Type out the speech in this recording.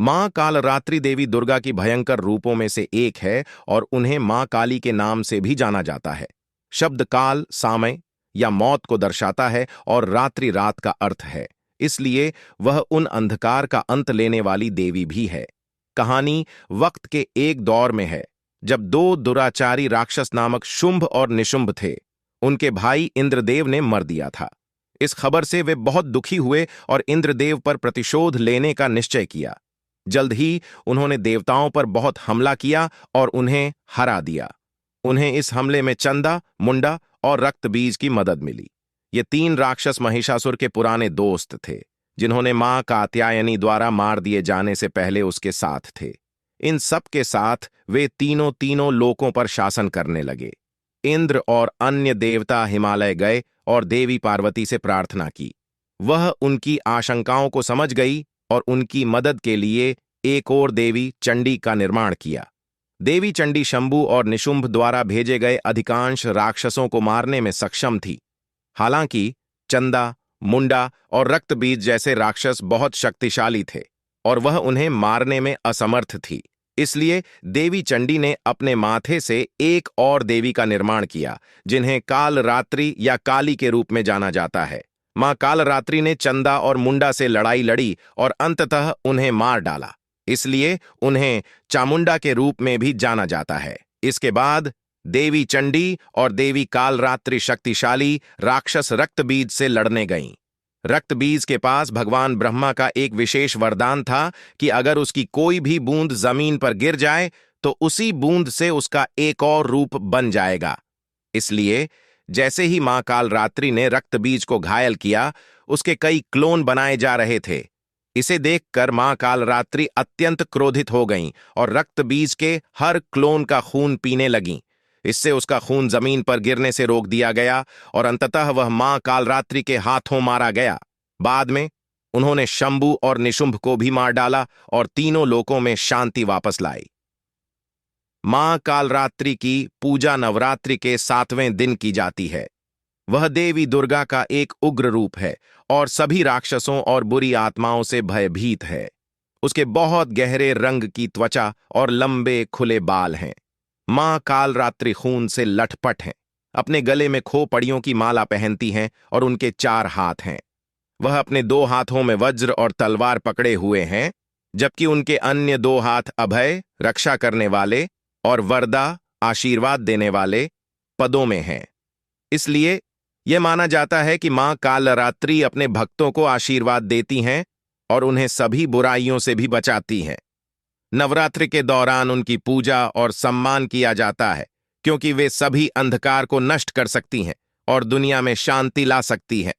मां कालरात्रि देवी दुर्गा की भयंकर रूपों में से एक है और उन्हें मां काली के नाम से भी जाना जाता है। शब्द काल सामय या मौत को दर्शाता है और रात्रि रात का अर्थ है, इसलिए वह उन अंधकार का अंत लेने वाली देवी भी है। कहानी वक्त के एक दौर में है जब दो दुराचारी राक्षस नामक शुंभ और निशुंभ थे। उनके भाई इंद्रदेव ने मर दिया था। इस खबर से वे बहुत दुखी हुए और इंद्रदेव पर प्रतिशोध लेने का निश्चय किया। जल्द ही उन्होंने देवताओं पर बहुत हमला किया और उन्हें हरा दिया। उन्हें इस हमले में चंदा, मुंडा और रक्तबीज की मदद मिली। ये तीन राक्षस महिषासुर के पुराने दोस्त थे, जिन्होंने मां कात्यायनी द्वारा मार दिए जाने से पहले उसके साथ थे। इन सब के साथ वे तीनों लोकों पर शासन करने लगे। इंद्र और अन्य देवता हिमालय गए और देवी पार्वती से प्रार्थना की। वह उनकी आशंकाओं को समझ गई और उनकी मदद के लिए एक और देवी चंडी का निर्माण किया। देवी चंडी शंभु और निशुंभ द्वारा भेजे गए अधिकांश राक्षसों को मारने में सक्षम थी। हालांकि चंदा, मुंडा और रक्तबीज जैसे राक्षस बहुत शक्तिशाली थे और वह उन्हें मारने में असमर्थ थी। इसलिए देवी चंडी ने अपने माथे से एक और देवी का निर्माण किया, जिन्हें कालरात्रि या काली के रूप में जाना जाता है। मां कालरात्रि ने चंदा और मुंडा से लड़ाई लड़ी और अंततः उन्हें मार डाला, इसलिए उन्हें चामुंडा के रूप में भी जाना जाता है। इसके बाद देवी चंडी और देवी कालरात्रि शक्तिशाली राक्षस रक्तबीज से लड़ने गईं। रक्तबीज के पास भगवान ब्रह्मा का एक विशेष वरदान था कि अगर उसकी कोई भी बूंद जमीन पर गिर जाए तो उसी बूंद से उसका एक और रूप बन जाएगा। इसलिए जैसे ही मां कालरात्रि ने रक्तबीज को घायल किया, उसके कई क्लोन बनाए जा रहे थे। इसे देखकर मां कालरात्रि अत्यंत क्रोधित हो गईं और रक्तबीज के हर क्लोन का खून पीने लगीं। इससे उसका खून जमीन पर गिरने से रोक दिया गया और अंततः वह मां कालरात्रि के हाथों मारा गया। बाद में उन्होंने शंभु और निशुंभ को भी मार डाला और तीनों लोकों में शांति वापस लाई। मां कालरात्रि की पूजा नवरात्रि के 7वें दिन की जाती है। वह देवी दुर्गा का एक उग्र रूप है और सभी राक्षसों और बुरी आत्माओं से भयभीत है। उसके बहुत गहरे रंग की त्वचा और लंबे खुले बाल हैं। मां कालरात्रि खून से लटपट हैं। अपने गले में खोपड़ियों की माला पहनती हैं और उनके 4 हाथ हैं। वह अपने 2 हाथों में वज्र और तलवार पकड़े हुए हैं, जबकि उनके अन्य 2 हाथ अभय, रक्षा करने वाले, और वरदा, आशीर्वाद देने वाले पदों में हैं। इसलिए यह माना जाता है कि मां कालरात्रि अपने भक्तों को आशीर्वाद देती हैं और उन्हें सभी बुराइयों से भी बचाती हैं। नवरात्रि के दौरान उनकी पूजा और सम्मान किया जाता है, क्योंकि वे सभी अंधकार को नष्ट कर सकती हैं और दुनिया में शांति ला सकती हैं।